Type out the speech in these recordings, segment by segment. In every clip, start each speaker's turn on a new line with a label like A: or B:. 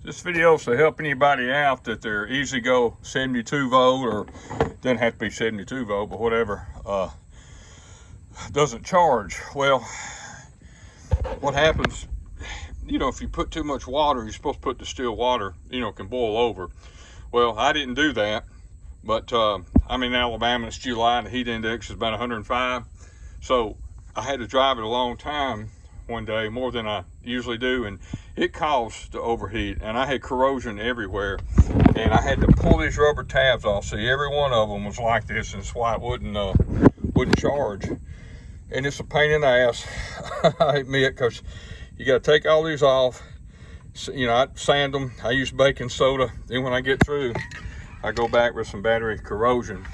A: This video is to help anybody out that their Ezgo 72 volt, or doesn't have to be 72 volt, but whatever, doesn't charge. Well, what happens, you know, if you put too much water, you're supposed to put distilled water, you know, can boil over. Well, I didn't do that, but I'm in Alabama, it's July, and the heat index is about 105. So I had to drive it a long time one day, more than I usually do, and it caused the overheat, and I had corrosion everywhere, and I had to pull these rubber tabs off. See, every one of them was like this, and that's why it wouldn't charge. And it's a pain in the ass, I admit, because you got to take all these off. So, you know, I sand them, I use baking soda, then when I get through, I go back with some battery corrosion.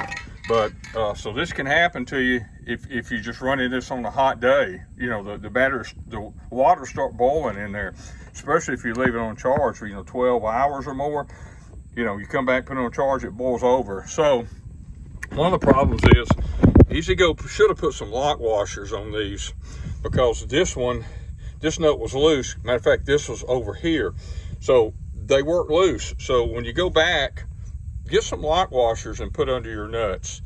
A: But so this can happen to you if you just running this on a hot day. You know, the water start boiling in there, especially if you leave it on charge for, you know, 12 hours or more. You know, you come back, put it on charge, it boils over. So one of the problems is Ezgo should have put some lock washers on these, because this nut was loose. Matter of fact, this was over here, so they weren't loose. So when you go back, get some lock washers and put under your nuts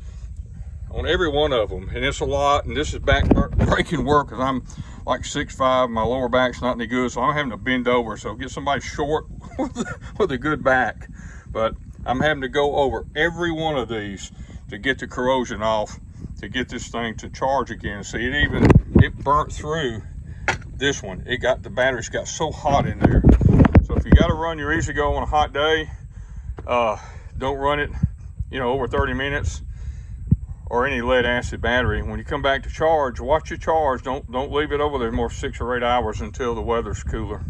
A: on every one of them. And it's a lot, and this is back breaking work because I'm like 6'5", my lower back's not any good, so I'm having to bend over. So get somebody short with a good back. But I'm having to go over every one of these to get the corrosion off, to get this thing to charge again. See, it burnt through this one. The batteries got so hot in there. So if you got to run your Ezgo on a hot day, don't run it, you know, over 30 minutes, or any lead acid battery. When you come back to charge, watch your charge. Don't leave it over there more 6 or 8 hours until the weather's cooler.